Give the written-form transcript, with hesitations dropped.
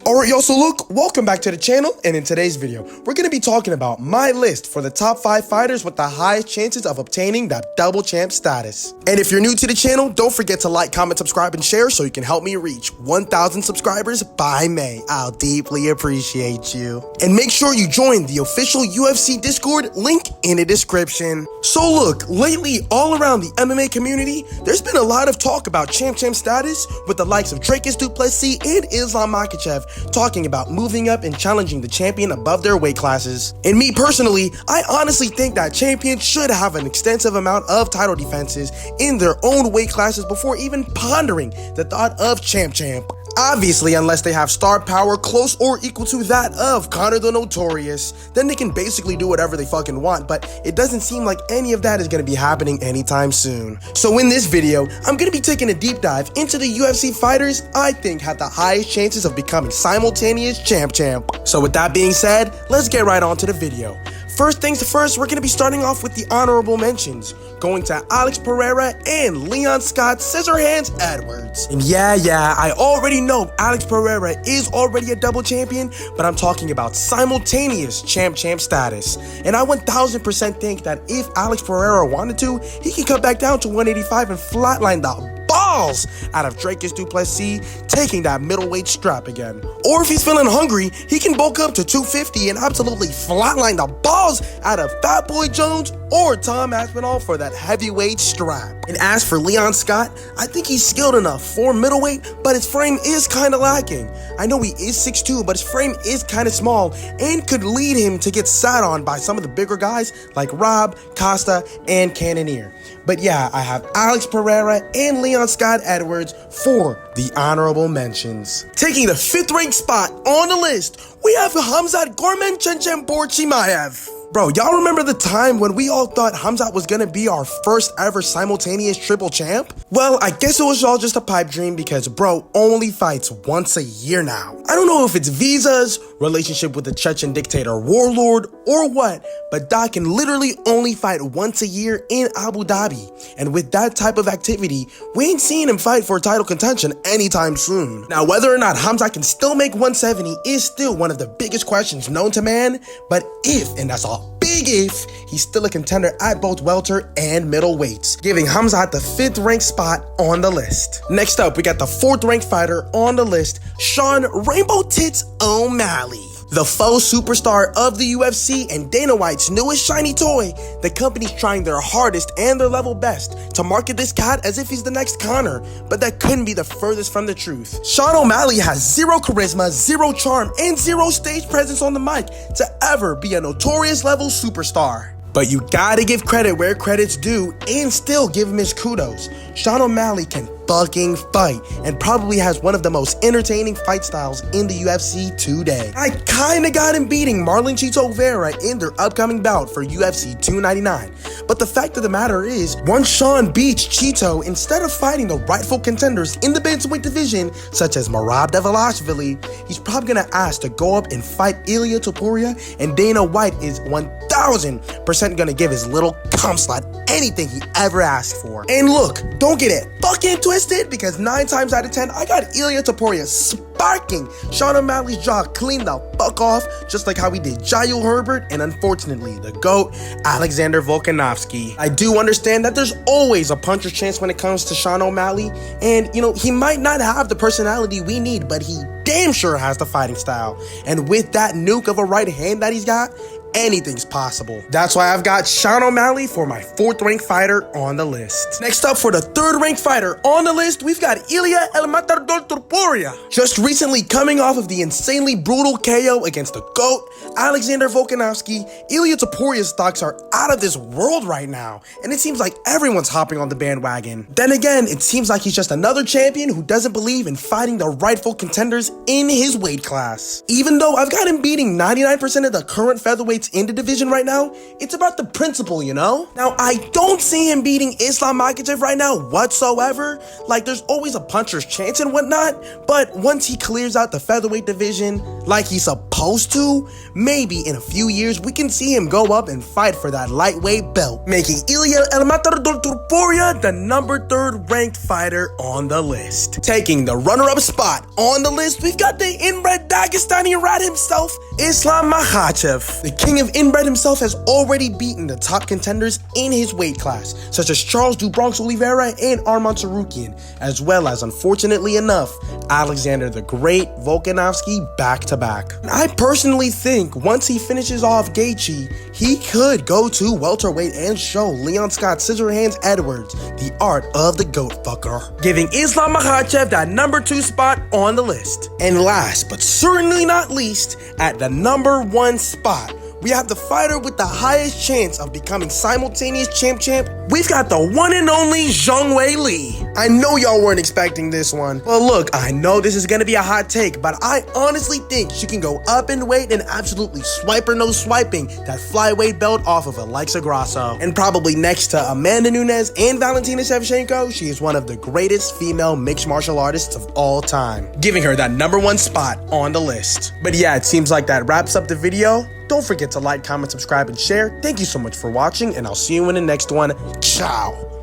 Alright y'all, so look, welcome back to the channel, and in today's video, we're going to be talking about my list for the top 5 fighters with the highest chances of obtaining that double champ status. And if you're new to the channel, don't forget to like, comment, subscribe, and share so you can help me reach 1,000 subscribers by May. I'll deeply appreciate you. And make sure you join the official UFC Discord, link in the description. So look, lately all around the MMA community, there's been a lot of talk about champ status with the likes of Drake du Plessis and Islam Makhachev talking about moving up and challenging the champion above their weight classes. And me personally, I honestly think that champions should have an extensive amount of title defenses in their own weight classes before even pondering the thought of champ. Obviously, unless they have star power close or equal to that of Conor the Notorious, then they can basically do whatever they fucking want, but it doesn't seem like any of that is going to be happening anytime soon. So in this video, I'm going to be taking a deep dive into the UFC fighters I think have the highest chances of becoming simultaneous champ. So with that being said, let's get right on to the video. First things first, we're going to be starting off with the honorable mentions, going to Alex Pereira and Leon Scott Scissorhands Edwards. And yeah, I already know Alex Pereira is already a double champion, but I'm talking about simultaneous champ status. And I 1000% think that if Alex Pereira wanted to, he could cut back down to 185 and flatline the balls out of Drake du Plessis, taking that middleweight strap again. Or if he's feeling hungry, he can bulk up to 250 and absolutely flatline the balls out of Fat Boy Jones or Tom Aspinall for that heavyweight strap. And as for Leon Scott, I think he's skilled enough for middleweight, but his frame is kind of lacking. I know he is 6'2", but his frame is kind of small and could lead him to get sat on by some of the bigger guys like Rob, Costa, and Cannonier. But yeah, I have Alex Pereira and Leon Scott Edwards for the honorable mentions. Taking the 5th ranked spot on the list, we have Khamzat Chimaev. Bro, y'all remember the time when we all thought Khamzat was gonna be our first ever simultaneous triple champ? Well, I guess it was all just a pipe dream because bro only fights once a year now. I don't know if it's visas, relationship with the Chechen dictator warlord, or what, but Doc can literally only fight once a year in Abu Dhabi. And with that type of activity, we ain't seeing him fight for title contention anytime soon. Now, whether or not Khamzat can still make 170 is still one of the biggest questions known to man, but if, and that's all big if, he's still a contender at both welter and middleweights, giving Khamzat the 5th ranked spot on the list. Next up, we got the 4th ranked fighter on the list, Sean Rainbow Tits O'Malley. The faux superstar of the UFC and Dana White's newest shiny toy, the company's trying their hardest and their level best to market this cat as if he's the next Conor, but that couldn't be the furthest from the truth. Sean O'Malley has zero charisma, zero charm, and zero stage presence on the mic to ever be a notorious level superstar. But you gotta give credit where credit's due and still give him his kudos. Sean O'Malley can fucking fight and probably has one of the most entertaining fight styles in the UFC today. I kinda got him beating Marlon Chito Vera in their upcoming bout for UFC 299. But the fact of the matter is, once Sean beats Chito, instead of fighting the rightful contenders in the bantamweight division, such as Merab Dvalishvili, he's probably gonna ask to go up and fight Ilia Topuria, and Dana White is 1000% gonna give his little cum slut anything he ever asked for. And look, don't get it fucking twisted, because 9 times out of 10, I got Ilia Topuria sparking Sean O'Malley's jaw clean the fuck off, just like how we did Jail Herbert and unfortunately the GOAT, Alexander Volkanovski. I do understand that there's always a puncher's chance when it comes to Sean O'Malley, and you know, he might not have the personality we need, but he damn sure has the fighting style. And with that nuke of a right hand that he's got, anything's possible. That's why I've got Sean O'Malley for my 4th ranked fighter on the list. Next up, for the 3rd ranked fighter on the list, we've got Ilia Topuria. Just recently coming off of the insanely brutal KO against the GOAT, Alexander Volkanovski, Ilia Topuria's stocks are out of this world right now, and it seems like everyone's hopping on the bandwagon. Then again, it seems like he's just another champion who doesn't believe in fighting the rightful contenders in his weight class. Even though I've got him beating 99% of the current featherweights in the division right now, it's about the principle, you know? Now, I don't see him beating Islam Makhachev right now whatsoever. Like, there's always a puncher's chance and whatnot, but once he clears out the featherweight division, like he's supposed supposed to, maybe in a few years we can see him go up and fight for that lightweight belt, making Ilia Topuria the number 3rd ranked fighter on the list. Taking the runner-up spot on the list, we've got the inbred Dagestani rat himself, Islam Makhachev. The king of inbred himself has already beaten the top contenders in his weight class, such as Charles do Bronx Oliveira and Arman Tsarukyan, as well as, unfortunately enough, Alexander the Great Volkanovski back-to-back. I personally think once he finishes off Gaethje, he could go to welterweight and show Leon Scott Scissorhands Edwards the art of the goat fucker, giving Islam Makhachev that number 2 spot on the list. And last but certainly not least, at the number 1 spot, we have the fighter with the highest chance of becoming simultaneous champ. We've got the one and only Zhang Weili. I know y'all weren't expecting this one. Well, look, I know this is gonna be a hot take, but I honestly think she can go up in weight and absolutely swipe her nose swiping that flyweight belt off of Alexa Grasso. And probably next to Amanda Nunes and Valentina Shevchenko, she is one of the greatest female mixed martial artists of all time, giving her that number 1 spot on the list. But yeah, it seems like that wraps up the video. Don't forget to like, comment, subscribe, and share. Thank you so much for watching, and I'll see you in the next one. Ciao.